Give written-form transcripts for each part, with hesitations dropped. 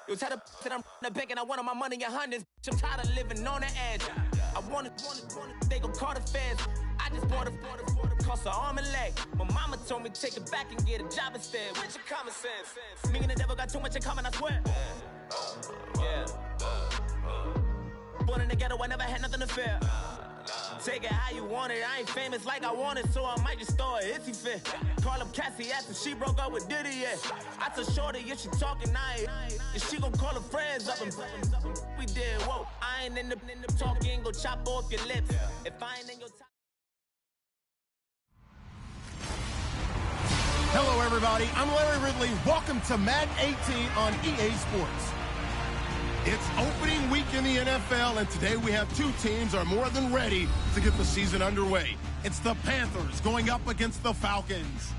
You tell the that I'm the bank and I want my money in hundreds. I'm tired of living on the edge. I want they gon' call the feds. I just bought a cost an arm and leg. My mama told me take it back and get a job instead. Where's your common sense? Me and the devil got too much in common, I swear. Yeah. Born in the ghetto, I never had nothing to fear. Take it how you want it. I ain't famous like I want it, so I might just throw it if he fit. Call up Cassie, asked if she broke up with Diddy, yeah. I told Shorty if she talking, I ain't. And she gon' call her friends up and we did, whoa. I ain't in the talking, go chop off your lips. If I ain't in your top. Hello, everybody. I'm Larry Ridley. Welcome to Madden 18 on EA Sports. It's opening week in the NFL, and today we have two teams are more than ready to get the season underway. It's the Panthers going up against the Falcons.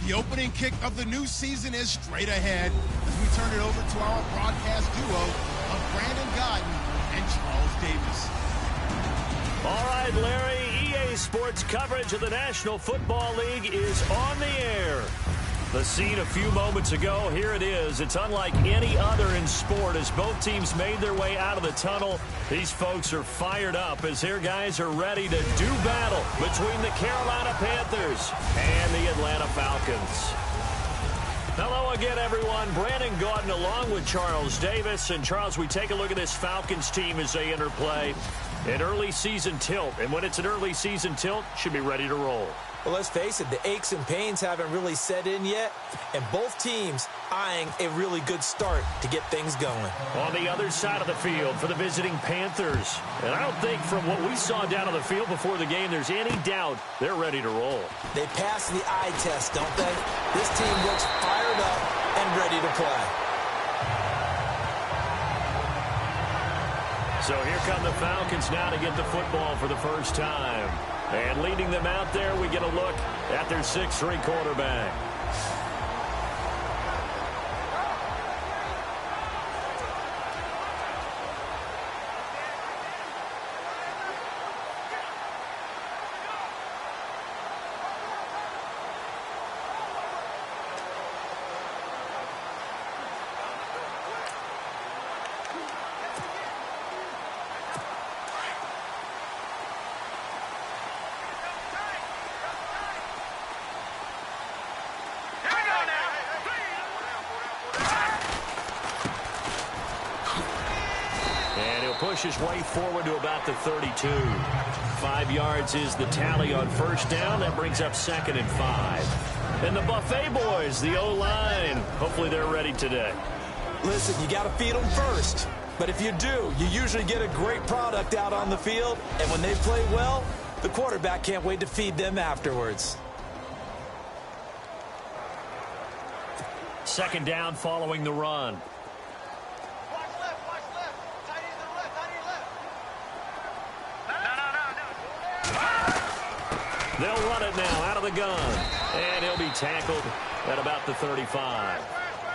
The opening kick of the new season is straight ahead as we turn it over to our broadcast duo of Brandon Godden and Charles Davis. All right, Larry, EA Sports coverage of the National Football League is on the air. The scene a few moments ago, here it is. It's unlike any other in sport as both teams made their way out of the tunnel. These folks are fired up as their guys are ready to do battle between the Carolina Panthers and the Atlanta Falcons. Hello again, everyone. Brandon Gaudin along with Charles Davis. And, Charles, we take a look at this Falcons team as they enter play. An early season tilt. And when it's an early season tilt, should be ready to roll. Well, let's face it, the aches and pains haven't really set in yet, and both teams eyeing a really good start to get things going. On the other side of the field for the visiting Panthers. And I don't think from what we saw down on the field before the game there's any doubt they're ready to roll. They pass the eye test, don't they? This team looks fired up and ready to play. So here come the Falcons now to get the football for the first time. And leading them out there, we get a look at their 6'3" quarterback. Push his way forward to about the 32. 5 yards is the tally on first down. That brings up 2nd and 5. And the Buffet boys, the O-line, hopefully they're ready today. Listen, you got to feed them first. But if you do, you usually get a great product out on the field. And when they play well, the quarterback can't wait to feed them afterwards. 2nd down following the run. They'll run it now out of the gun. And he'll be tackled at about the 35.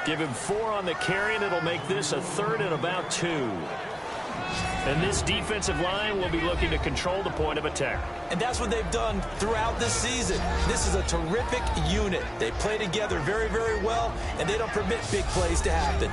Give him 4 on the carry, and it'll make this a 3rd and about 2. And this defensive line will be looking to control the point of attack. And that's what they've done throughout this season. This is a terrific unit. They play together very, very well, and they don't permit big plays to happen.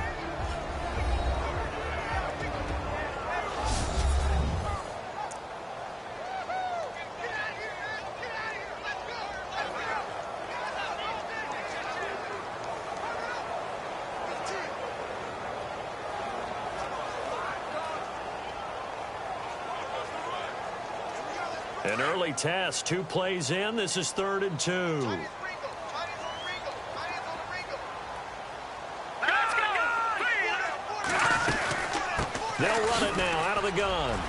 An early test, 2 plays in. This is 3rd and 2. They'll run it now out of the gun.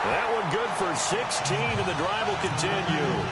That one good for 16, and the drive will continue.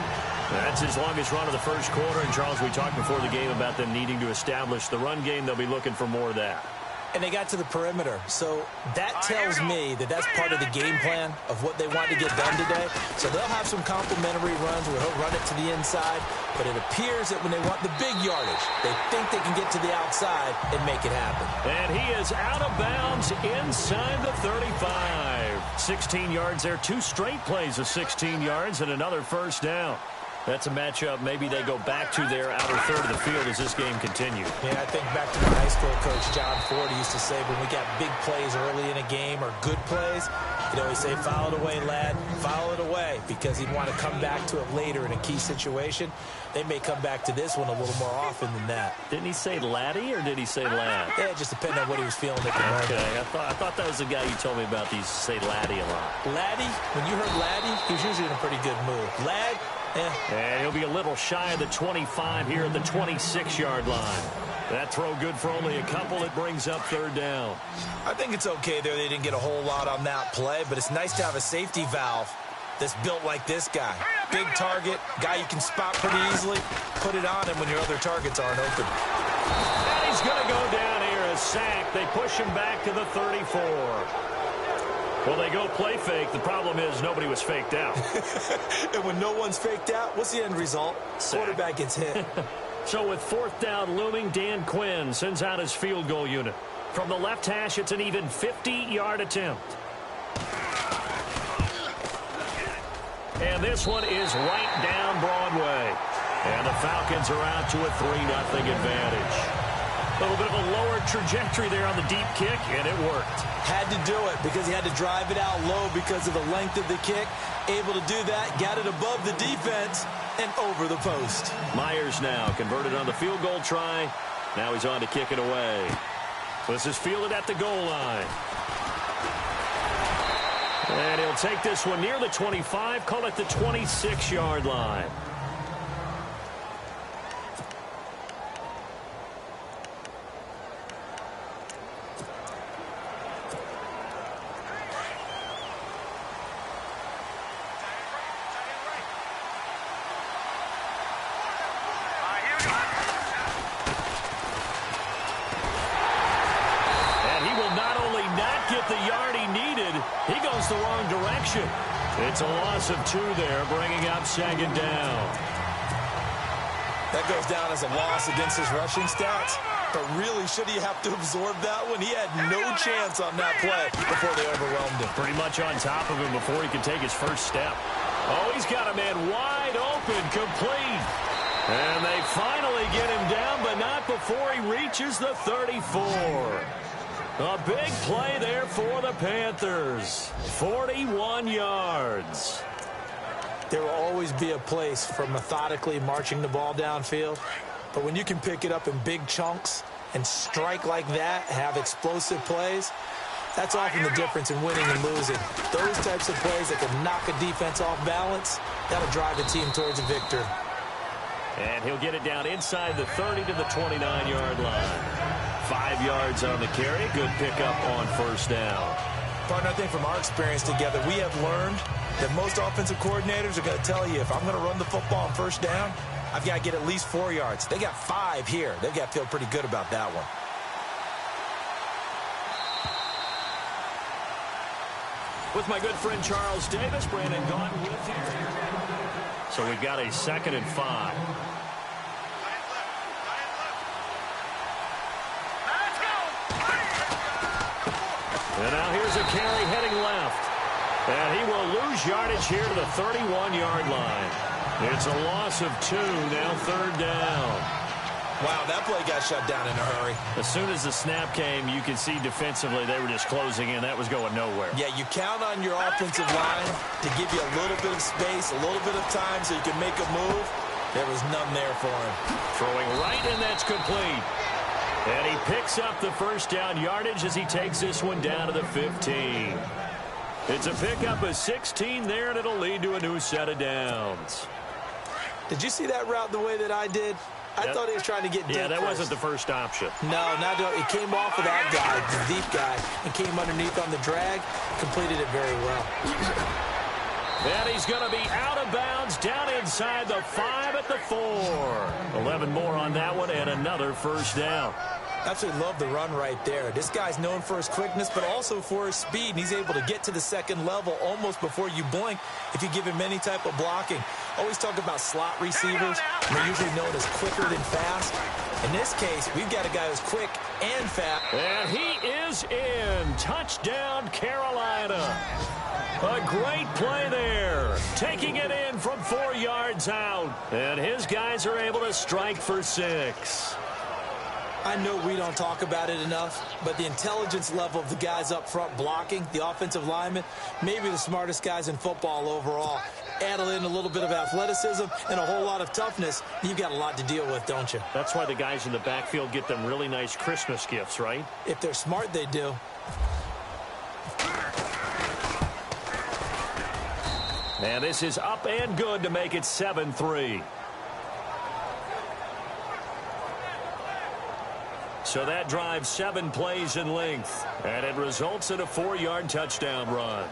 That's his longest run of the first quarter. And, Charles, we talked before the game about them needing to establish the run game. They'll be looking for more of that. And they got to the perimeter. So that tells me that that's part of the game plan of what they want to get done today. So they'll have some complimentary runs where he'll run it to the inside. But it appears that when they want the big yardage, they think they can get to the outside and make it happen. And he is out of bounds inside the 35. 16 yards there. 2 straight plays of 16 yards and another first down. That's a matchup maybe they go back to their outer third of the field as this game continues. Yeah, I think back to my high school coach, John Ford, he used to say when we got big plays early in a game or good plays, he'd always say, foul it away, lad, foul it away, because he'd want to come back to it later in a key situation. They may come back to this one a little more often than that. Didn't he say laddie or did he say lad? Yeah, it just depended on what he was feeling at the moment. Okay, I thought that was the guy you told me about. He used to say laddie a lot. Laddie, when you heard laddie, he was usually in a pretty good mood. Lad, And he'll be a little shy of the 25 here at the 26-yard line. That throw good for only a couple. It brings up third down. I think it's okay there. They didn't get a whole lot on that play, but it's nice to have a safety valve that's built like this guy. Big target, guy you can spot pretty easily. Put it on him when your other targets aren't open. And he's going to go down here, a sack. They push him back to the 34. Well, they go play fake. The problem is nobody was faked out. And when no one's faked out, what's the end result? Quarterback gets hit. So with fourth down looming, Dan Quinn sends out his field goal unit. From the left hash, it's an even 50-yard attempt. And this one is right down Broadway. And the Falcons are out to a 3-0 advantage. A little bit of a lower trajectory there on the deep kick, and it worked. Had to do it because he had to drive it out low because of the length of the kick. Able to do that, got it above the defense, and over the post. Myers now converted on the field goal try. Now he's on to kick it away. This is fielded at the goal line. And he'll take this one near the 25, call it the 26-yard line. The wrong direction. It's a loss of 2 there, bringing up second down. That goes down as a loss against his rushing stats. But really, should he have to absorb that one? He had no chance on that play before they overwhelmed him. Pretty much on top of him before he could take his first step. Oh, he's got a man wide open, complete. And they finally get him down, but not before he reaches the 34. A big play there for the Panthers. 41 yards. There will always be a place for methodically marching the ball downfield. But when you can pick it up in big chunks and strike like that, have explosive plays, that's often the difference in winning and losing. Those types of plays that can knock a defense off balance, that'll drive a team towards a victory. And he'll get it down inside the 30 to the 29-yard line. 5 yards on the carry. Good pickup on first down. Partner, I think from our experience together, we have learned that most offensive coordinators are going to tell you, if I'm going to run the football on first down, I've got to get at least 4 yards. They got 5 here. They've got to feel pretty good about that one. With my good friend Charles Davis, Brandon Gaughan with you. So we've got a 2nd and 5. And now here's a carry heading left. And he will lose yardage here to the 31-yard line. It's a loss of 2, now third down. Wow, that play got shut down in a hurry. As soon as the snap came, you can see defensively they were just closing in. That was going nowhere. Yeah, you count on your offensive line to give you a little bit of space, a little bit of time so you can make a move. There was none there for him. Throwing right, and that's complete. And he picks up the first down yardage as he takes this one down to the 15. It's a pickup of 16 there, and it'll lead to a new set of downs. Did you see that route the way that I did? I thought he was trying to get deep. Yeah, that first. wasn't the first option. No, it came off of that guy, the deep guy, and came underneath on the drag. Completed it very well. And he's going to be out of bounds down inside the 5 at the 4. 11 more on that one, and another first down. Absolutely love the run right there. This guy's known for his quickness, but also for his speed. And he's able to get to the second level almost before you blink if you give him any type of blocking. Always talk about slot receivers. They're usually known as quicker than fast. In this case, we've got a guy who's quick and fast. And he is in. Touchdown, Carolina. A great play there. Taking it in from 4 yards out. And his guys are able to strike for 6. I know we don't talk about it enough, but the intelligence level of the guys up front blocking, the offensive linemen, maybe the smartest guys in football overall. Add in a little bit of athleticism and a whole lot of toughness, you've got a lot to deal with, don't you? That's why the guys in the backfield get them really nice Christmas gifts, right? If they're smart, they do. And this is up and good to make it 7-3. So that drives 7 plays in length, and it results in a 4-yard touchdown run.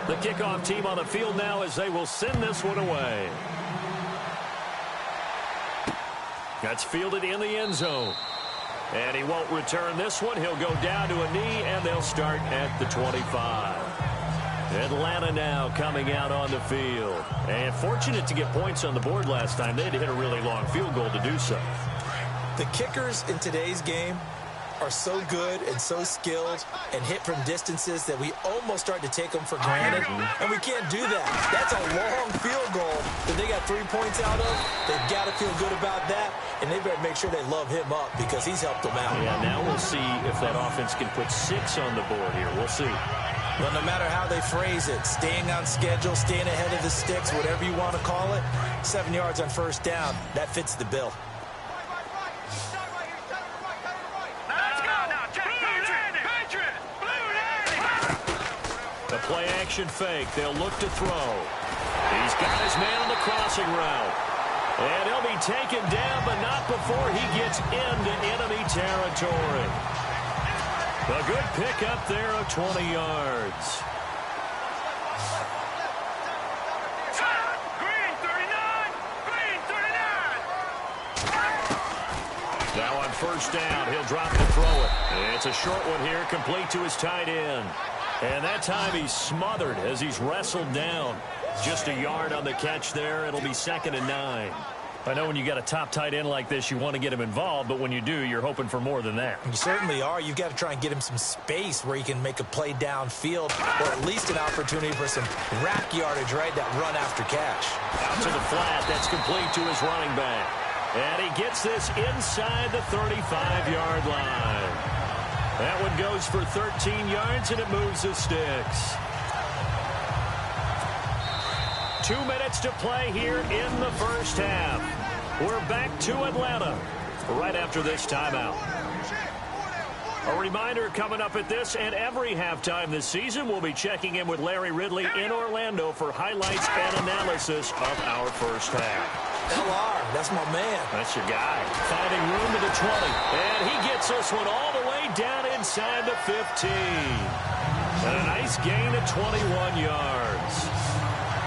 The kickoff team on the field now as they will send this one away. That's fielded in the end zone. And he won't return this one. He'll go down to a knee, and they'll start at the 25. Atlanta now coming out on the field. And fortunate to get points on the board last time. They had to hit a really long field goal to do so. The kickers in today's game are so good and so skilled and hit from distances that we almost start to take them for granted. And we can't do that. That's a long field goal that they got 3 points out of. They've got to feel good about that, and they better make sure they love him up because he's helped them out. Yeah, now we'll see if that offense can put 6 on the board here. We'll see. Well, no matter how they phrase it, staying on schedule, staying ahead of the sticks, whatever you want to call it, 7 yards on first down, that fits the bill. The play-action fake. They'll look to throw. He's got his man on the crossing route. And he'll be taken down, but not before he gets into enemy territory. A good pickup there of 20 yards. Green 39! Green 39! Now on first down, he'll drop to throw it. It's a short one here, complete to his tight end. And that time he's smothered as he's wrestled down. Just a yard on the catch there. It'll be 2nd and 9. I know when you got a top tight end like this, you want to get him involved, but when you do, you're hoping for more than that. You certainly are. You've got to try and get him some space where he can make a play downfield or at least an opportunity for some rack yardage, right? That run after catch. Out to the flat. That's complete to his running back. And he gets this inside the 35-yard line. That one goes for 13 yards, and it moves the sticks. 2 minutes to play here in the first half. We're back to Atlanta right after this timeout. A reminder coming up at this and every halftime this season, we'll be checking in with Larry Ridley in Orlando for highlights and analysis of our first half. LR, that's my man. That's your guy. Finding room to the 20. And he gets this one all the way down inside the 15. And a nice gain of 21 yards.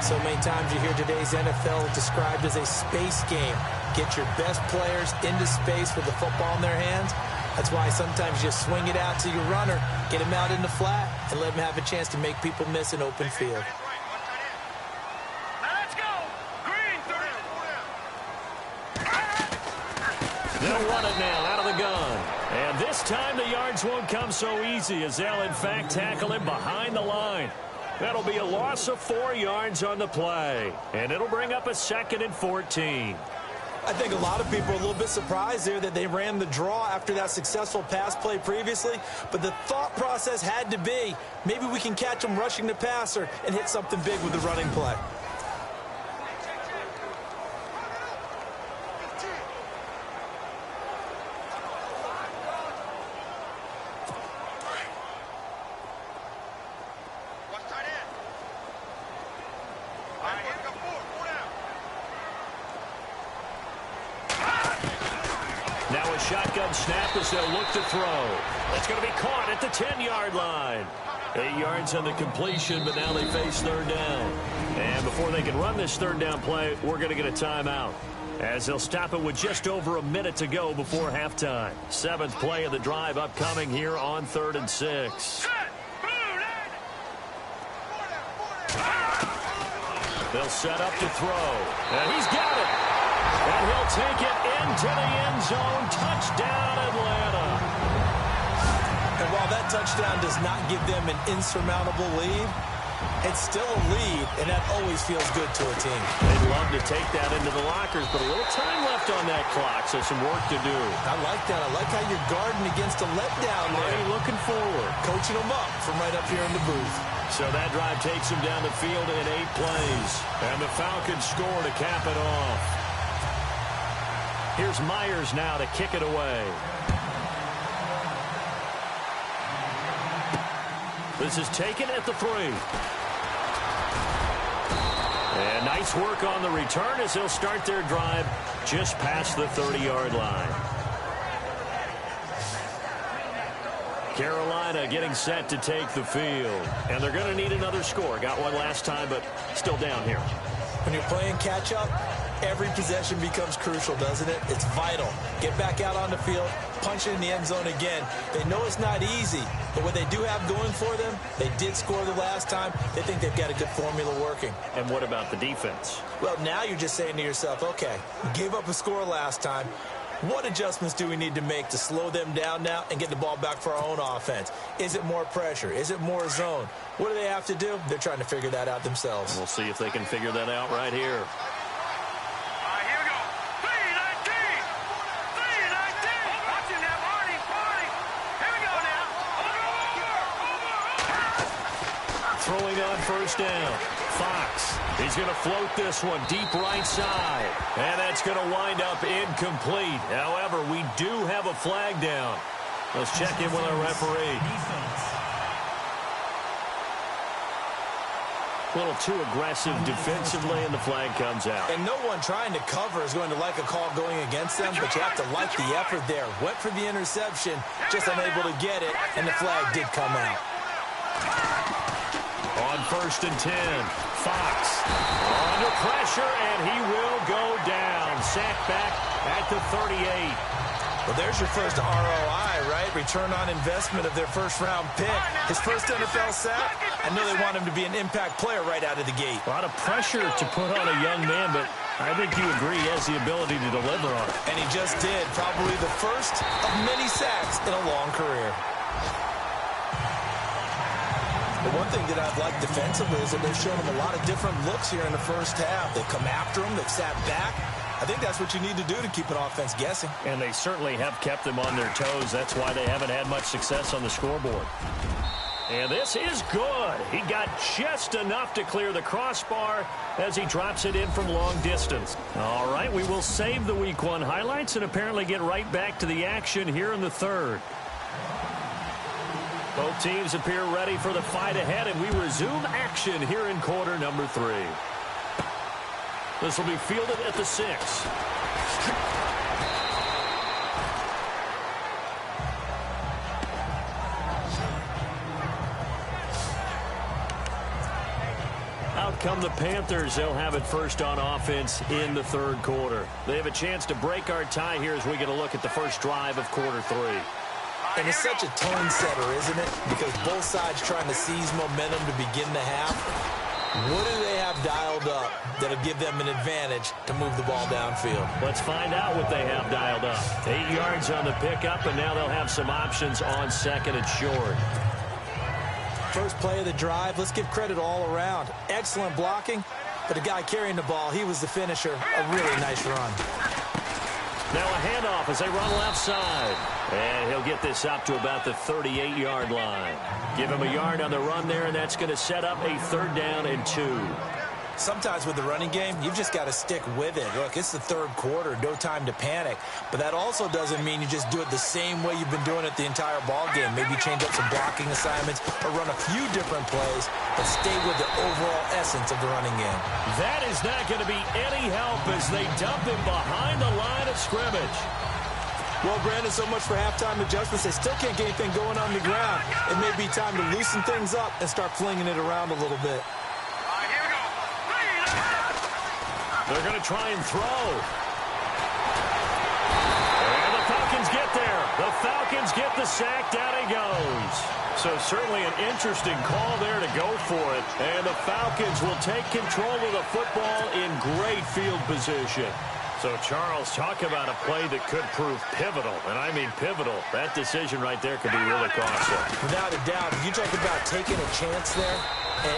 So many times you hear today's NFL described as a space game. Get your best players into space with the football in their hands. That's why sometimes you swing it out to your runner, get him out in the flat, and let him have a chance to make people miss an open field. They'll run it now out of the gun. And this time the yards won't come so easy as they'll, in fact, tackle him behind the line. That'll be a loss of 4 yards on the play. And it'll bring up a 2nd and 14. I think a lot of people are a little bit surprised there that they ran the draw after that successful pass play previously. But the thought process had to be, maybe we can catch them rushing the passer and hit something big with the running play. Now a shotgun snap as they'll look to throw. That's going to be caught at the 10-yard line. 8 yards on the completion, but now they face third down. And before they can run this third down play, we're going to get a timeout. as they'll stop it with just over a minute to go before halftime. 7th play of the drive upcoming here on 3rd and 6. They'll set up to throw, and he's got it. And he'll take it into the end zone. Touchdown, Atlanta. And while that touchdown does not give them an insurmountable lead, it's still a lead, and that always feels good to a team. They'd love to take that into the lockers, but a little time left on that clock, so some work to do. I like that. I like how you're guarding against a letdown there. Already looking forward. Coaching them up from right up here in the booth. So that drive takes them down the field in 8 plays. And the Falcons score to cap it off. Here's Myers now to kick it away. This is taken at the 3. And nice work on the return as they'll start their drive just past the 30-yard line. Carolina getting set to take the field. And they're going to need another score. Got one last time, but still down here. When you're playing catch-up, every possession becomes crucial, doesn't it? It's vital. Get back out on the field, punch it in the end zone again. They know it's not easy, but what they do have going for them, they did score the last time. They think they've got a good formula working. And what about the defense? Well, now you're just saying to yourself, okay, we gave up a score last time. What adjustments do we need to make to slow them down now and get the ball back for our own offense? Is it more pressure? Is it more zone? What do they have to do? They're trying to figure that out themselves. We'll see if they can figure that out right here. Here we go. 3-19. 3-19. Watching that party. Here we go now. Throwing on first down. Fox. He's going to float this one deep right side. And that's going to wind up incomplete. However, we do have a flag down. Let's check in with our referee. A little too aggressive defensively, and the flag comes out. And no one trying to cover is going to like a call going against them, but you have to like the effort there. Went for the interception, just unable to get it, and the flag did come out. On 1st and 10, Fox under pressure, and he will go down. Sacked back at the 38. Well, there's your first ROI, right? Return on investment of their first-round pick. His first NFL sack. I know they want him to be an impact player right out of the gate. A lot of pressure to put on a young man, but I think you agree he has the ability to deliver on it. And he just did. Probably the first of many sacks in a long career. The one thing that I've liked defensively is that they've shown him a lot of different looks here in the first half. They've come after him. They've sat back. I think that's what you need to do to keep an offense guessing. And they certainly have kept them on their toes. That's why they haven't had much success on the scoreboard. And this is good. He got just enough to clear the crossbar as he drops it in from long distance. All right, we will save the Week 1 highlights and apparently get right back to the action here in the 3rd. Both teams appear ready for the fight ahead, and we resume action here in quarter number 3. This will be fielded at the 6. Out come the Panthers. They'll have it first on offense in the 3rd quarter. They have a chance to break our tie here as we get a look at the first drive of quarter 3. And it's such a tone setter, isn't it? Because both sides trying to seize momentum to begin the half. What do they have dialed up that'll give them an advantage to move the ball downfield? Let's find out what they have dialed up. 8 yards on the pickup, and now they'll have some options on 2nd and short. First play of the drive, let's give credit all around. Excellent blocking, but the guy carrying the ball, he was the finisher. A really nice run. Now a handoff as they run left side. And he'll get this up to about the 38-yard line. Give him a yard on the run there, and that's going to set up a 3rd down and 2. Sometimes with the running game, you've just got to stick with it. Look, it's the 3rd quarter, no time to panic. But that also doesn't mean you just do it the same way you've been doing it the entire ball game. Maybe change up some blocking assignments or run a few different plays, but stay with the overall essence of the running game. That is not going to be any help as they dump him behind the line of scrimmage. Well, Brandon, so much for halftime adjustments. They still can't get anything going on the ground. It may be time to loosen things up and start flinging it around a little bit. They're going to try and throw. The Falcons get the sack. Down he goes. So certainly an interesting call there to go for it. And the Falcons will take control of the football in great field position. So, Charles, talk about a play that could prove pivotal. And I mean pivotal. That decision right there could be really costly. Without a doubt, if you talk about taking a chance there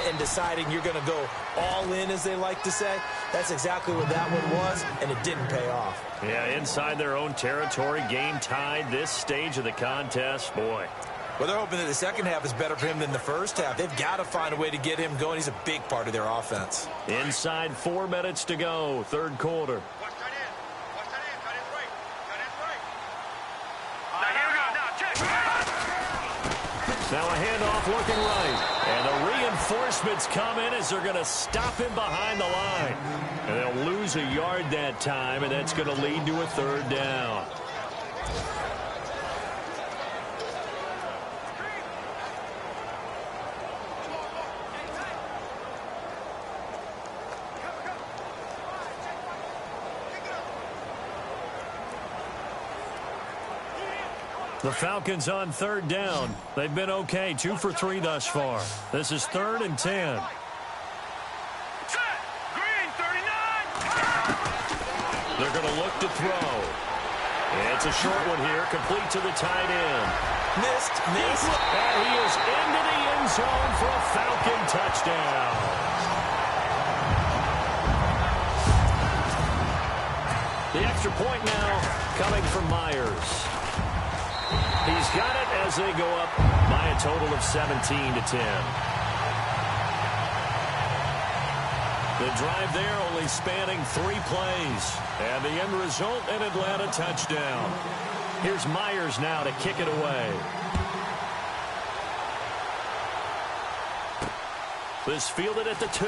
and deciding you're going to go all in, as they like to say, that's exactly what that one was, and it didn't pay off. Yeah, inside their own territory, game tied, this stage of the contest, boy. Well, they're hoping that the second half is better for him than the first half. They've got to find a way to get him going. He's a big part of their offense. Inside 4 minutes to go, third quarter. Now a handoff looking right. And the reinforcements come in as they're going to stop him behind the line. And they'll lose a yard that time, and that's going to lead to a third down. The Falcons on third down. They've been okay, 2 for 3 thus far. This is 3rd and 10. Green 39. They're going to look to throw. It's a short one here, complete to the tight end. Missed. And he is into the end zone for a Falcon touchdown. The extra point now coming from Myers. He's got it as they go up by a total of 17-10. The drive there only spanning 3 plays. And the end result, an Atlanta touchdown. Here's Myers now to kick it away. This fielded at the 2.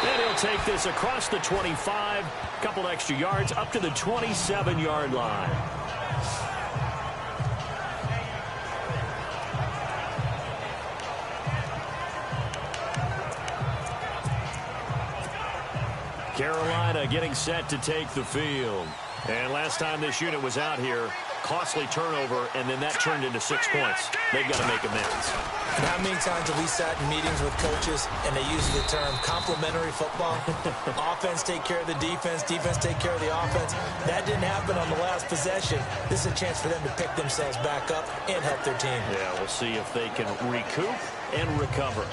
And he'll take this across the 25, couple extra yards up to the 27-yard line. Carolina getting set to take the field. And last time this unit was out here, costly turnover, and then that turned into 6 points. They've got to make amends. And how many times have we sat in meetings with coaches and they use the term complementary football? Offense take care of the defense, defense take care of the offense. That didn't happen on the last possession. This is a chance for them to pick themselves back up and help their team. Yeah, we'll see if they can recoup and recover.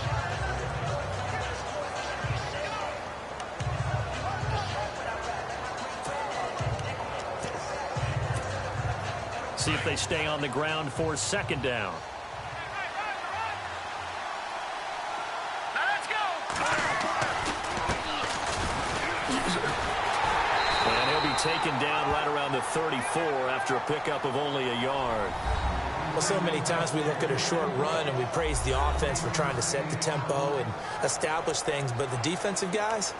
See if they stay on the ground for second down. Now let's go. And he'll be taken down right around the 34 after a pickup of only a yard. Well, so many times we look at a short run and we praise the offense for trying to set the tempo and establish things, but the defensive guys,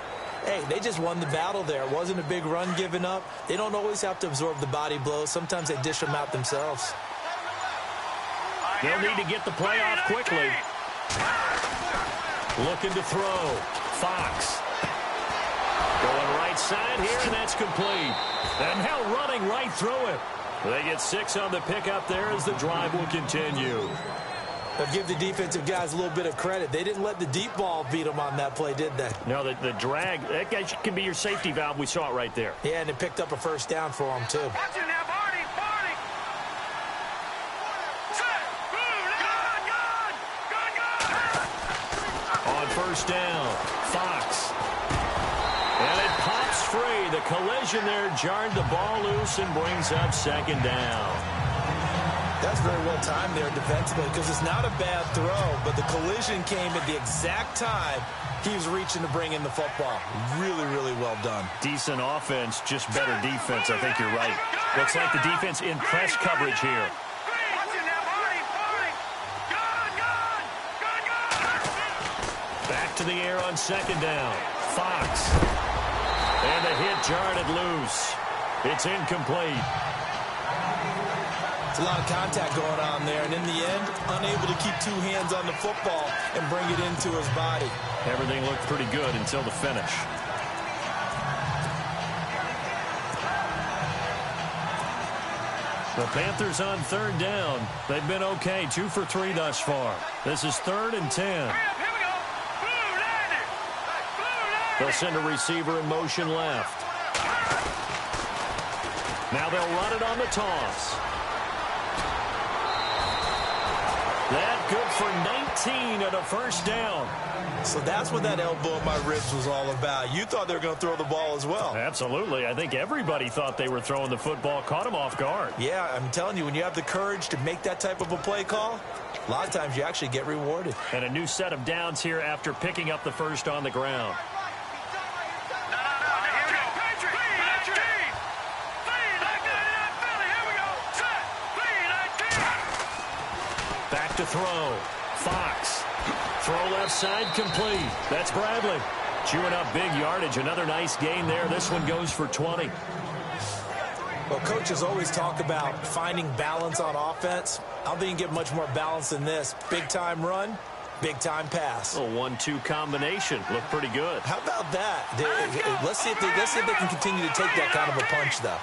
hey, they just won the battle there. It wasn't a big run given up. They don't always have to absorb the body blows. Sometimes they dish them out themselves. They'll need to get the play off quickly. Looking to throw. Fox. Going right side here, and that's complete. And now running right through it. They get 6 on the pickup there as the drive will continue. But give the defensive guys a little bit of credit. They didn't let the deep ball beat them on that play, did they? No, the drag, that guy can be your safety valve. We saw it right there. Yeah, and it picked up a first down for them, too. Watch it now, Barney. Set. Gun. On first down, Fox. And it pops free. The collision there jarred the ball loose and brings up second down. That's very well timed there defensively because it's not a bad throw, but the collision came at the exact time he was reaching to bring in the football. Really, really well done. Decent offense, just better defense. I think you're right. Looks like the defense in press coverage here. Watch it now, Barney. Gun. Back to the air on second down. Fox. And the hit jarred it loose. It's incomplete. A lot of contact going on there, and in the end, unable to keep 2 hands on the football and bring it into his body. Everything looked pretty good until the finish. The Panthers on third down. They've been okay, 2 for 3 thus far. This is 3rd and 10. Here we go. Blue 90. Blue 90. They'll send a receiver in motion left. Now they'll run it on the toss. That good for 19 and a first down. So that's what that elbow in my ribs was all about. You thought they were going to throw the ball as well. Absolutely. I think everybody thought they were throwing the football, caught him off guard. Yeah, I'm telling you, when you have the courage to make that type of a play call, a lot of times you actually get rewarded. And a new set of downs here after picking up the first on the ground. Back to throw. Fox. Throw left side complete. That's Bradley. Chewing up big yardage. Another nice gain there. This one goes for 20. Well, coaches always talk about finding balance on offense. I don't think you can get much more balance than this. Big-time run, big-time pass. A 1-2 combination. Looked pretty good. How about that? Let's see if they can continue to take that kind of a punch, though.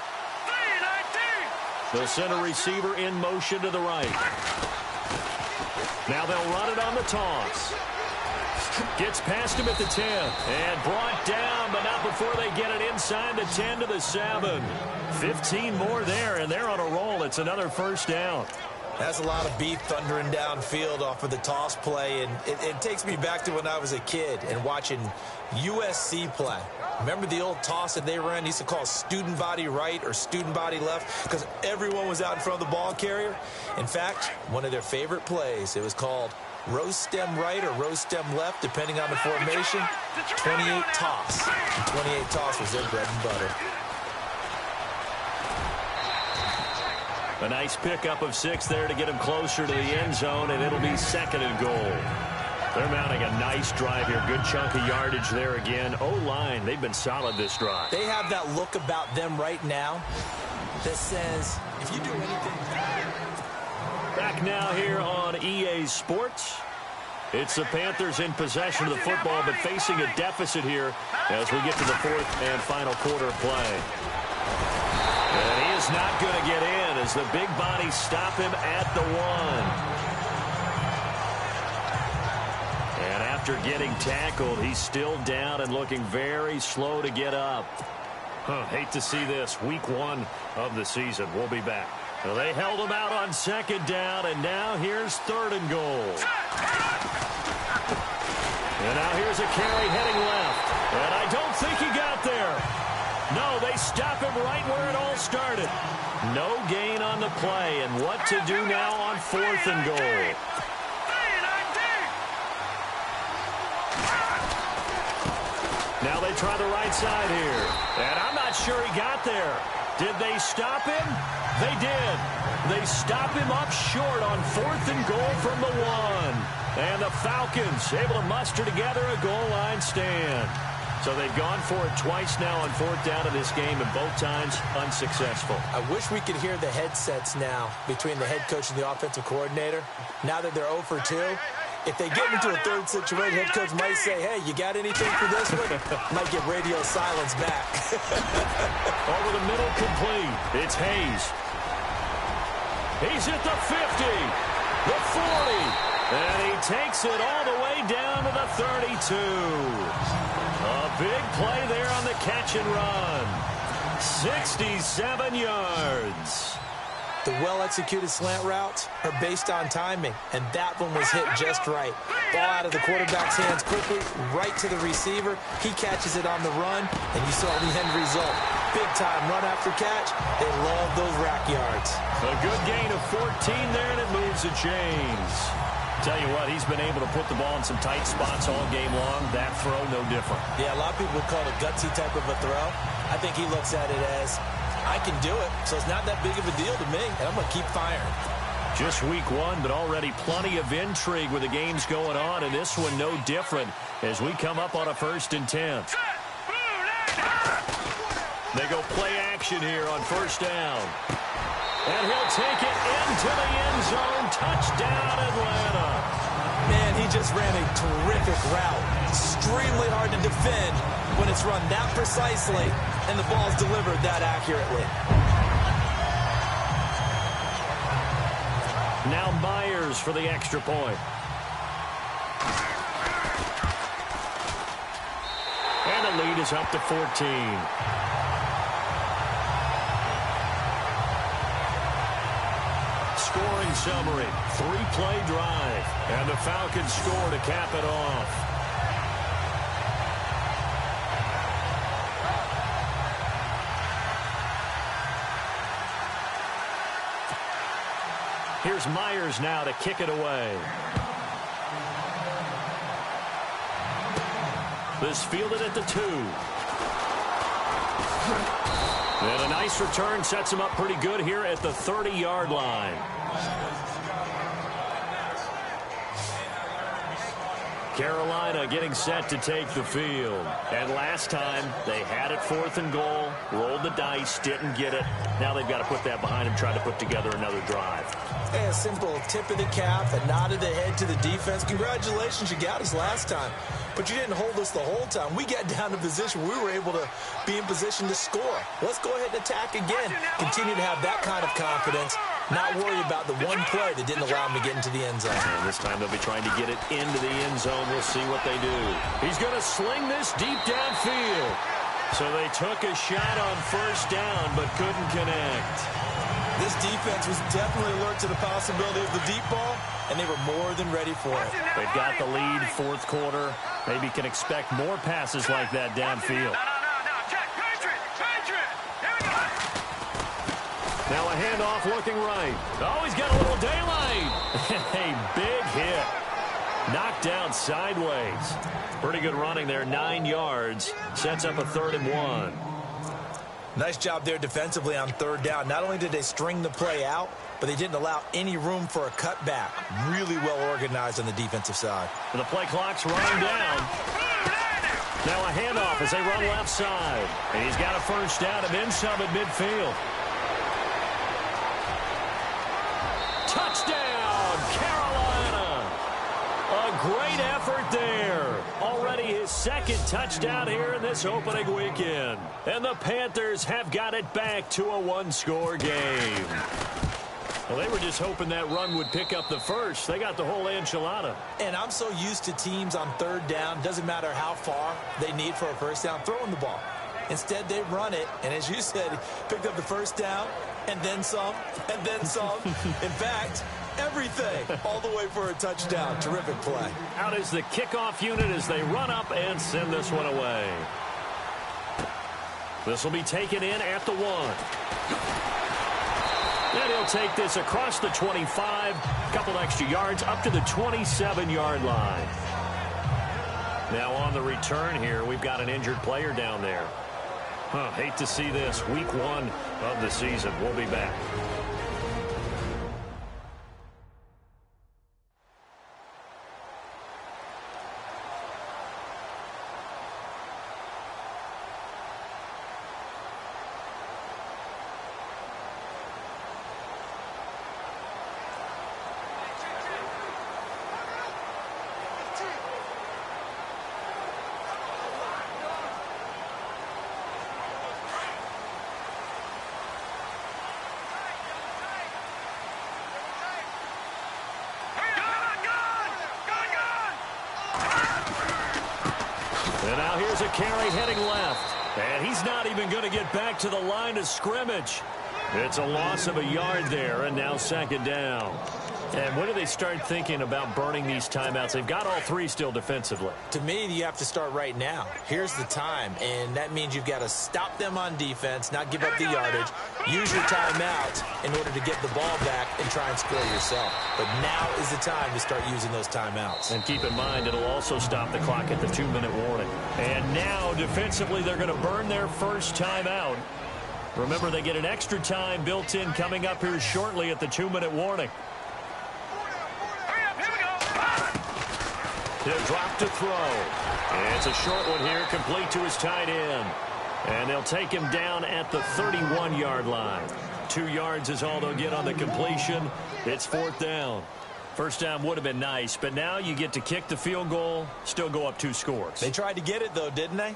They'll send a receiver in motion to the right. Now they'll run it on the toss. Gets past him at the 10. And brought down, but not before they get it inside the 10 to the 7. 15 more there, and they're on a roll. It's another first down. That's a lot of beef thundering downfield off of the toss play, and it takes me back to when I was a kid and watching USC play. Remember the old toss that they ran? They used to call student body right or student body left because everyone was out in front of the ball carrier. In fact, one of their favorite plays, it was called rose stem right or rose stem left, depending on the formation. 28 toss. 28 toss was their bread and butter. A nice pickup of 6 there to get him closer to the end zone, and it'll be 2nd and goal. They're mounting a nice drive here. Good chunk of yardage there again. O-line, they've been solid this drive. They have that look about them right now that says, if you do anything... Back now here on EA Sports. It's the Panthers in possession of the football, but facing a deficit here as we get to the 4th and final quarter play. And he is not going to get in as the big bodies stop him at the 1. And after getting tackled, he's still down and looking very slow to get up. Hate to see this. Week 1 of the season. We'll be back. Well, they held him out on 2nd down, and now here's 3rd and goal. And now here's a carry heading left. And I don't think he got there. No, they stop him right where it all started. No gain on the play, and what to do now on 4th and goal. Now they try the right side here. And I'm not sure he got there. Did they stop him? They did. They stop him up short on 4th and goal from the 1. And the Falcons able to muster together a goal line stand. So they've gone for it twice now on 4th down in this game, and both times unsuccessful. I wish we could hear the headsets now between the head coach and the offensive coordinator. Now that they're 0 for 2, if they get into a 3rd situation, head coach might say, hey, you got anything for this one? Might get radio silence back. Over the middle complete. It's Hayes. He's at the 50, the 40, and he takes it all the way down to the 32. A big play there on the catch and run. 67 yards. The well-executed slant routes are based on timing, and that one was hit just right. Ball out of the quarterback's hands quickly, right to the receiver. He catches it on the run, and you saw the end result. Big-time run after catch. They love those rack yards. A good gain of 14 there, and it moves the chains. Tell you what, he's been able to put the ball in some tight spots all game long. That throw, no different. Yeah, a lot of people would call it a gutsy type of a throw. I think he looks at it as, I can do it, so it's not that big of a deal to me, and I'm going to keep firing. Just week 1, but already plenty of intrigue with the games going on, and this one no different as we come up on a 1st and 10. They go play action here on 1st down. And he'll take it into the end zone. Touchdown, Atlanta. Man, he just ran a terrific route. Extremely hard to defend when it's run that precisely and the ball's delivered that accurately. Now Myers for the extra point. And the lead is up to 14. Scoring summary, 3-play drive, and the Falcons score to cap it off. Here's Myers now to kick it away. This fielded at the 2. And a nice return sets him up pretty good here at the 30-yard line. Carolina getting set to take the field. And last time, they had it 4th and goal, rolled the dice, didn't get it. Now they've got to put that behind them, try to put together another drive. Hey, a simple tip of the cap, a nod of the head to the defense. Congratulations, you got us last time. But you didn't hold us the whole time. We got down to position. We were able to be in position to score. Let's go ahead and attack again. Continue to have that kind of confidence. Not worry about the one play that didn't allow him to get into the end zone. And this time they'll be trying to get it into the end zone. We'll see what they do. He's going to sling this deep downfield. So they took a shot on 1st down, but couldn't connect. This defense was definitely alert to the possibility of the deep ball, and they were more than ready for it. They've got the lead, 4th quarter. Maybe can expect more passes like that downfield. No. Check. Patriot. Here we go. Now a handoff looking right. Oh, he's got a little daylight. A big hit. Knocked down sideways. Pretty good running there, 9 yards. Sets up a 3rd and 1. Nice job there defensively on 3rd down. Not only did they string the play out, but they didn't allow any room for a cutback. Really well organized on the defensive side. The play clock's running down. Now a handoff as they run left side. And he's got a 1st down and then some at midfield. Touchdown, Carolina. A great effort there. Already his 2nd touchdown here in this opening weekend. And the Panthers have got it back to a 1-score game. Well, they were just hoping that run would pick up the first. They got the whole enchilada. And I'm so used to teams on 3rd down, doesn't matter how far they need for a 1st down, throwing the ball. Instead, they run it, and as you said, picked up the 1st down, and then some, and then some. In fact, everything, all the way for a touchdown. Terrific play. Out is the kickoff unit as they run up and send this one away. This will be taken in at the 1. And he'll take this across the 25, a couple extra yards, up to the 27-yard line. Now on the return here, we've got an injured player down there. Hate to see this. Week 1 of the season. We'll be back. And now here's a carry heading left. And he's not even going to get back to the line of scrimmage. It's a loss of a yard there, and now 2nd down. And when do they start thinking about burning these timeouts? They've got all 3 still defensively. To me, you have to start right now. Here's the time, and that means you've got to stop them on defense, not give up the yardage, use your timeouts in order to get the ball back and try and score yourself. But now is the time to start using those timeouts. And keep in mind, it'll also stop the clock at the 2-minute warning. And now, defensively, they're going to burn their first timeout. Remember, they get an extra time built in coming up here shortly at the 2-minute warning. He'll drop to throw. And it's a short one here, complete to his tight end. And they'll take him down at the 31-yard line. 2 yards is all they'll get on the completion. It's 4th down. First down would have been nice, but now you get to kick the field goal, still go up 2 scores. They tried to get it, though, didn't they?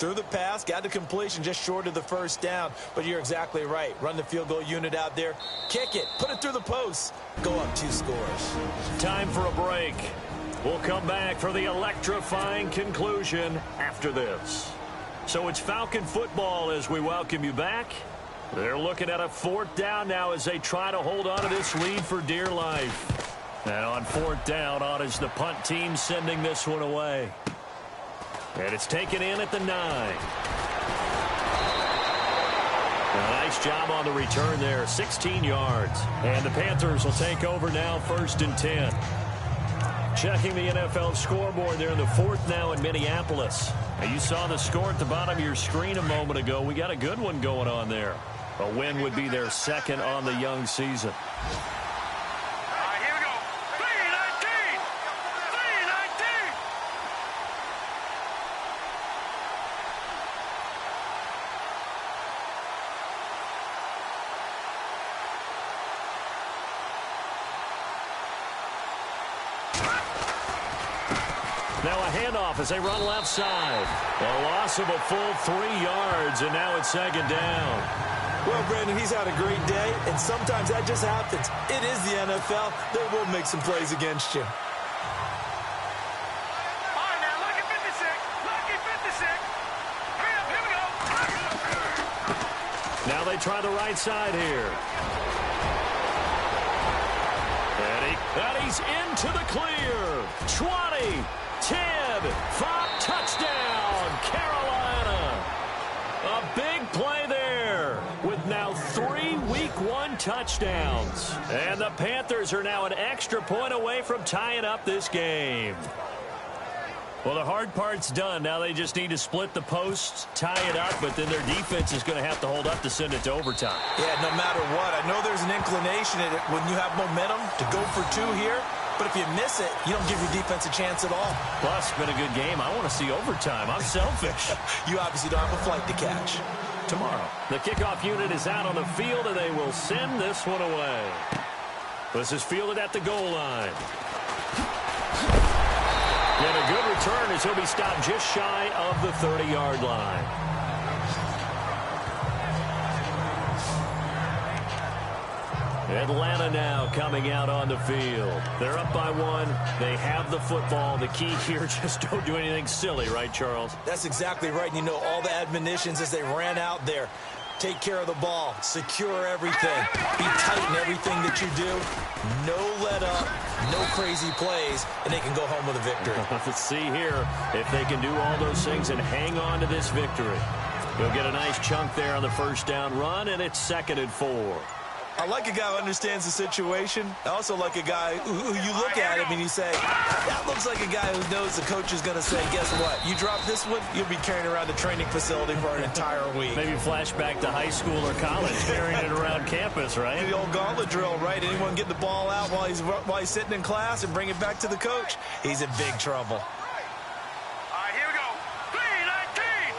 threw the pass, got the completion just short of the first down. But you're exactly right. Run the field goal unit out there, kick it, put it through the post, go up 2 scores. Time for a break. We'll come back for the electrifying conclusion after this. So it's Falcon football as we welcome you back. They're looking at a 4th down now as they try to hold on to this lead for dear life. And on 4th down, on is the punt team sending this one away. And it's taken in at the 9. A nice job on the return there, 16 yards. And the Panthers will take over now, 1st and 10. Checking the NFL scoreboard there in the 4th now in Minneapolis. Now you saw the score at the bottom of your screen a moment ago. We got a good one going on there. A win would be their 2nd on the young season. Now a handoff as they run left side. A loss of a full 3 yards, and now it's 2nd down. Well, Brandon, he's had a great day, and sometimes that just happens. It is the NFL. They will make some plays against you. All right, now, lucky 56. Lucky 56. Hurry up, here we go. Now they try the right side here. And he's into the clear. 20. 10, 5, touchdown, Carolina. A big play there with now 3 Week 1 touchdowns. And the Panthers are now an extra point away from tying up this game. Well, the hard part's done. Now they just need to split the posts, tie it up, but then their defense is going to have to hold up to send it to overtime. Yeah, no matter what. I know there's an inclination in it when you have momentum to go for 2 here. But if you miss it, you don't give your defense a chance at all. Plus, it's been a good game. I want to see overtime. I'm selfish. You obviously don't have a flight to catch. Tomorrow, the kickoff unit is out on the field, and they will send this one away. This is fielded at the goal line. And a good return as he'll be stopped just shy of the 30-yard line. Atlanta now coming out on the field. They're up by 1. They have the football. The key here, just don't do anything silly, right, Charles? That's exactly right. And you know all the admonitions as they ran out there. Take care of the ball. Secure everything. Be tight in everything that you do. No let up. No crazy plays. And they can go home with a victory. Let's see here if they can do all those things and hang on to this victory. He'll get a nice chunk there on the 1st down run, and it's 2nd and 4. I like a guy who understands the situation. I also like a guy who you look at him and you say, that looks like a guy who knows the coach is going to say, guess what? You drop this one, you'll be carrying around the training facility for an entire week. Maybe flashback to high school or college, carrying it around campus, right? The old gauntlet drill, right? Anyone get the ball out while he's sitting in class and bring it back to the coach? He's in big trouble. All right, here we go. 3-19.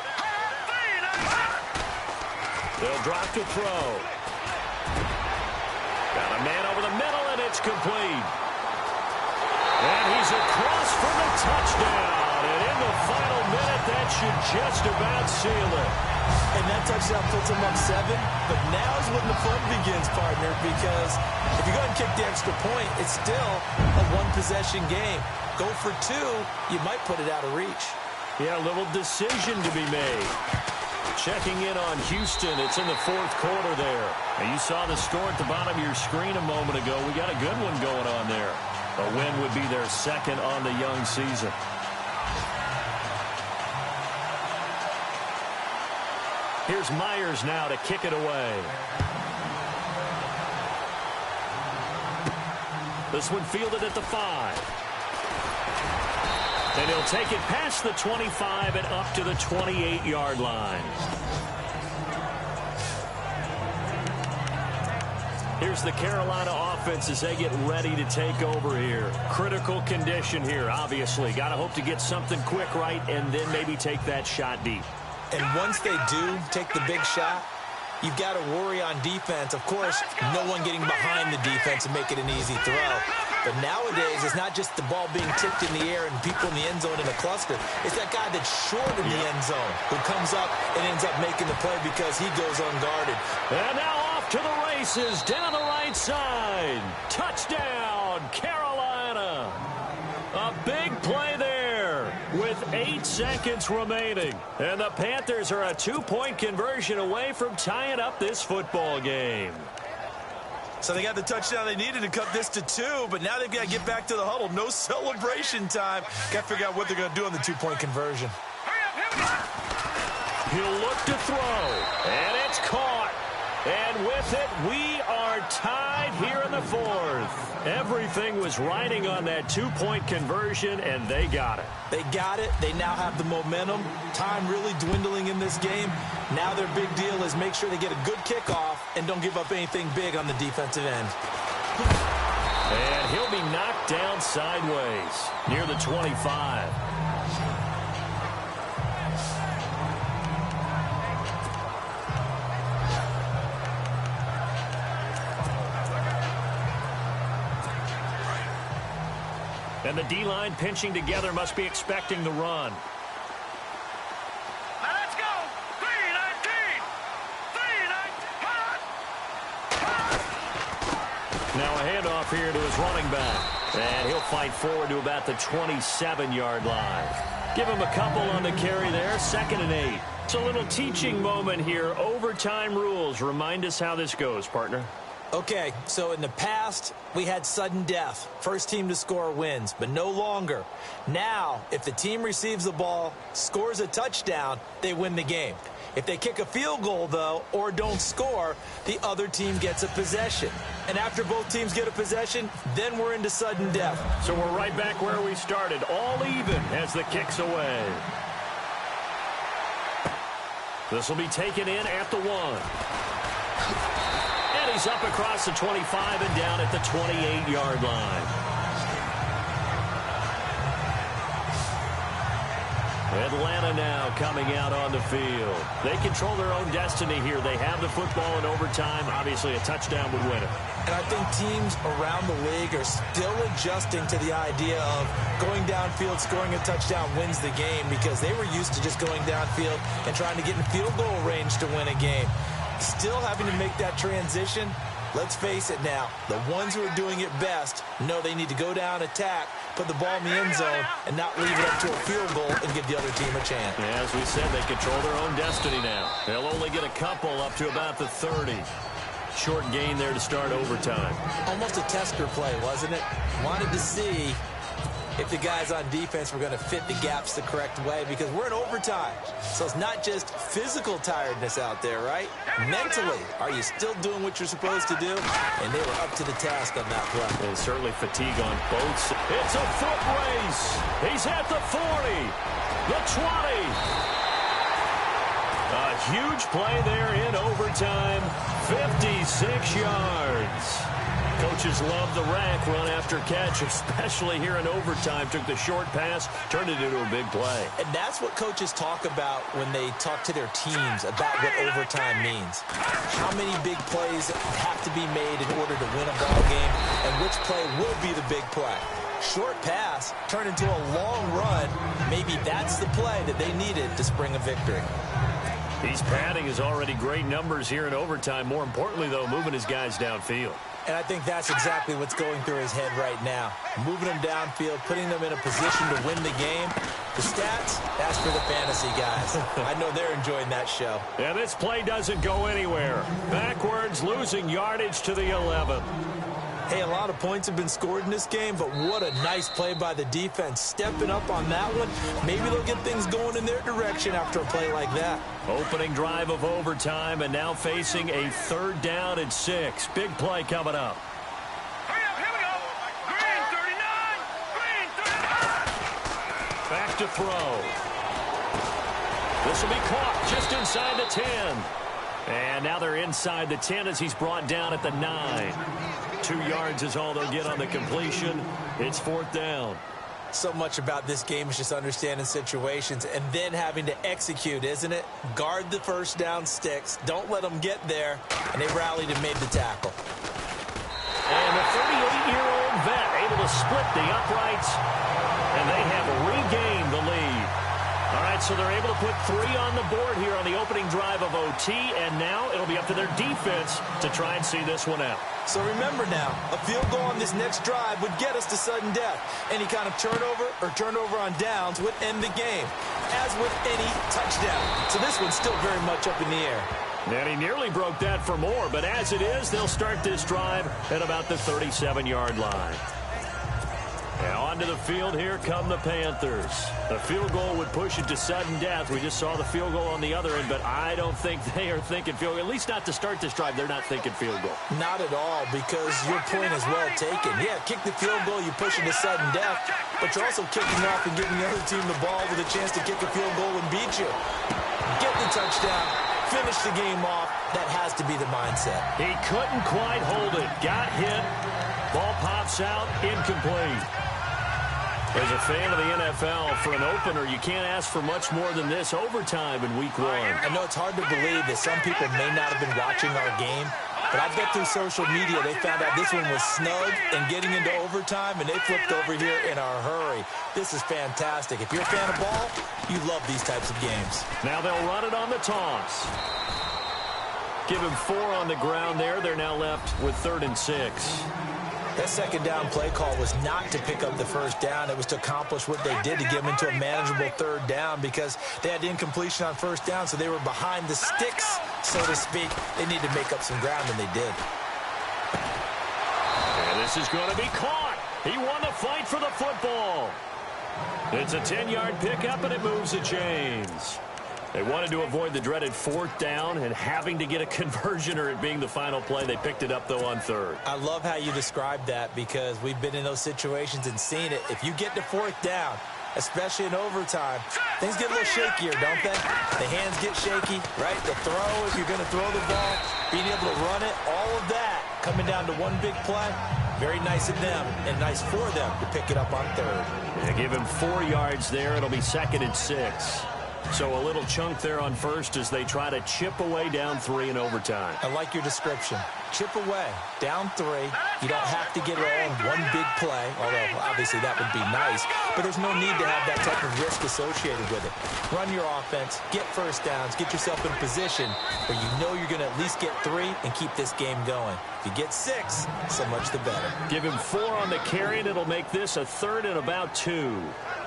3-19. They'll drop to throw. Got a man over the middle, and it's complete. And he's across for the touchdown. And in the final minute, that should just about seal it. And that touchdown puts him up 7. But now's when the fun begins, partner, because if you go and kick the extra point, it's still a 1-possession game. Go for 2, you might put it out of reach. Yeah, a little decision to be made. Checking in on Houston. It's in the 4th quarter there. And you saw the score at the bottom of your screen a moment ago. We got a good one going on there. A win would be their 2nd on the young season. Here's Myers now to kick it away. This one fielded at the 5. And he'll take it past the 25 and up to the 28-yard line. Here's the Carolina offense as they get ready to take over here. Critical condition here, obviously. Got to hope to get something quick right and then maybe take that shot deep. And once they do take the big shot, you've got to worry on defense. Of course, no one getting behind the defense and make it an easy throw. But nowadays, it's not just the ball being tipped in the air and people in the end zone in a cluster. It's that guy that's short in the end zone who comes up and ends up making the play because he goes unguarded. And now off to the races down the right side. Touchdown, Carolina. A big play there with 8 seconds remaining. And the Panthers are a 2-point conversion away from tying up this football game. So they got the touchdown they needed to cut this to 2, but now they've got to get back to the huddle. No celebration time. Got to figure out what they're going to do on the 2-point conversion. He'll look to throw, and it's caught. And with it, we are tied here in the 4th. Everything was riding on that 2-point conversion, and they got it. They got it. They now have the momentum. Time really dwindling in this game. Now their big deal is make sure they get a good kickoff and don't give up anything big on the defensive end. And he'll be knocked down sideways near the 25. And the D-line pinching together must be expecting the run. Now let's go. 3-19. 3-19. Now a handoff here to his running back. And he'll fight forward to about the 27-yard line. Give him a couple on the carry there. 2nd and 8. It's a little teaching moment here. Overtime rules. Remind us how this goes, partner. Okay, so in the past, we had sudden death. First team to score wins, but no longer. Now, if the team receives the ball, scores a touchdown, they win the game. If they kick a field goal, though, or don't score, the other team gets a possession. And after both teams get a possession, then we're into sudden death. So we're right back where we started, all even as the kick's away. This will be taken in at the 1. And he's up across the 25 and down at the 28-yard line. Atlanta now coming out on the field. They control their own destiny here. They have the football in overtime. Obviously, a touchdown would win it. And I think teams around the league are still adjusting to the idea of going downfield, scoring a touchdown wins the game because they were used to just going downfield and trying to get in field goal range to win a game. Still having to make that transition. Let's face it now, the ones who are doing it best know they need to go down, attack, put the ball in the end zone, and not leave it up to a field goal and give the other team a chance. As we said, they control their own destiny now. They'll only get a couple up to about the 30. Short gain there to start overtime. Almost a tester play, wasn't it? Wanted to see if the guys on defense were going to fit the gaps the correct way because we're in overtime. So it's not just physical tiredness out there, right? Mentally, are you still doing what you're supposed to do? And they were up to the task on that play. And certainly fatigue on both sides. It's a foot race. He's at the 40, the 20. A huge play there in overtime, 56 yards. Coaches love the rack run after catch, especially here in overtime. Took the short pass, turned it into a big play. And that's what coaches talk about when they talk to their teams about what overtime means. How many big plays have to be made in order to win a ball game, and which play will be the big play. Short pass turned into a long run. Maybe that's the play that they needed to spring a victory. He's padding his already great numbers here in overtime. More importantly, though, moving his guys downfield. And I think that's exactly what's going through his head right now. Moving them downfield, putting them in a position to win the game. The stats, that's for the fantasy guys. I know they're enjoying that show. And this play doesn't go anywhere. Backwards, losing yardage to the 11. Hey, a lot of points have been scored in this game, but what a nice play by the defense. Stepping up on that one, maybe they'll get things going in their direction after a play like that. Opening drive of overtime, and now facing a 3rd down and 6. Big play coming up. Hurry up, here we go. Green 39. Green 39. Back to throw. This will be caught just inside the 10. And now they're inside the 10 as he's brought down at the 9. 2 yards is all they'll get on the completion. It's 4th down. So much about this game is just understanding situations and then having to execute, isn't it? Guard the first down sticks. Don't let them get there. And they rallied and made the tackle. And the 38-year-old vet able split the uprights, and they have regained the lead. All right, so they're able to put 3 on the board here on the opening drive of OT, and now it'll be up to their defense to try and see this one out. So remember now, a field goal on this next drive would get us to sudden death. Any kind of turnover or turnover on downs would end the game, as with any touchdown. So this one's still very much up in the air. And he nearly broke that for more, but as it is, they'll start this drive at about the 37-yard line. And onto the field, here come the Panthers. The field goal would push it to sudden death. We just saw the field goal on the other end, but I don't think they are thinking field goal. At least not to start this drive, they're not thinking field goal. Not at all, because your point is well taken. Yeah, kick the field goal, you push it to sudden death, but you're also kicking off and giving the other team the ball with a chance to kick a field goal and beat you. Get the touchdown, finish the game off. That has to be the mindset. He couldn't quite hold it. Got hit. Ball pops out, incomplete. As a fan of the NFL, for an opener, you can't ask for much more than this overtime in Week 1. I know it's hard to believe that some people may not have been watching our game, but I've got through social media. They found out this one was snug and getting into overtime, and they flipped over here in a hurry. This is fantastic. If you're a fan of ball, you love these types of games. Now they'll run it on the toss. Give him 4 on the ground there. They're now left with 3rd and 6. That second down play call was not to pick up the first down. It was to accomplish what they did, to get them into a manageable 3rd down, because they had incompletion on first down, so they were behind the sticks, so to speak. They needed to make up some ground, and they did. And this is going to be caught. He won the fight for the football. It's a 10-yard pickup, and it moves the chains. They wanted to avoid the dreaded 4th down and having to get a conversion or it being the final play. They picked it up, though, on 3rd. I love how you described that, because we've been in those situations and seen it. If you get to 4th down, especially in overtime, things get a little shakier, don't they? The hands get shaky, right? The throw, if you're going to throw the ball, being able to run it, all of that coming down to one big play. Very nice of them and nice for them to pick it up on 3rd. Yeah, give him 4 yards there. It'll be 2nd and 6. So a little chunk there on 1st as they try to chip away down 3 in overtime. I like your description. Chip away, down 3. You don't have to get it all in one big play, although obviously that would be nice. But there's no need to have that type of risk associated with it. Run your offense, get first downs, get yourself in a position where you know you're going to at least get 3 and keep this game going. If you get 6, so much the better. Give him 4 on the carry, and it'll make this a 3rd and about 2.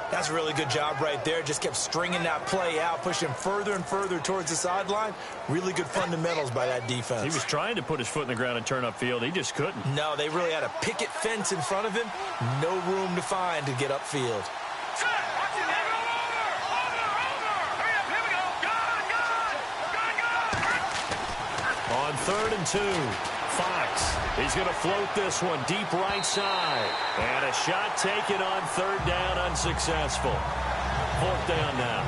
That's a really good job right there. Just kept stringing that play out, pushing further and further towards the sideline. Really good fundamentals by that defense. He was trying to put his foot in the ground and turn upfield. He just couldn't. No, they really had a picket fence in front of him. No room to find to get upfield. On 3rd and 2. Fox, he's going to float this one deep right side. And a shot taken on 3rd down, unsuccessful. 4th down now.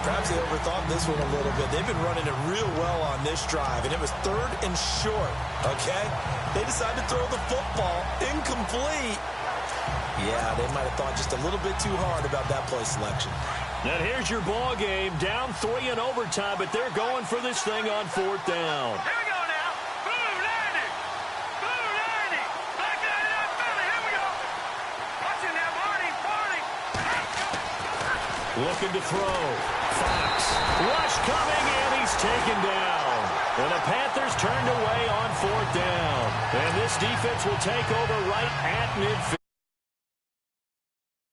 Perhaps they overthought this one a little bit. They've been running it real well on this drive, and it was 3rd and short, okay? They decided to throw the football incomplete. Yeah, they might have thought just a little bit too hard about that play selection. And here's your ball game, down 3 in overtime, but they're going for this thing on 4th down. Here we go now. Boom, landing. Boom, landing. Back to that Philly. Here we go. Watching that Marty. Looking to throw. Fox. Rush coming, and he's taken down. And the Panthers turned away on 4th down. And this defense will take over right at midfield.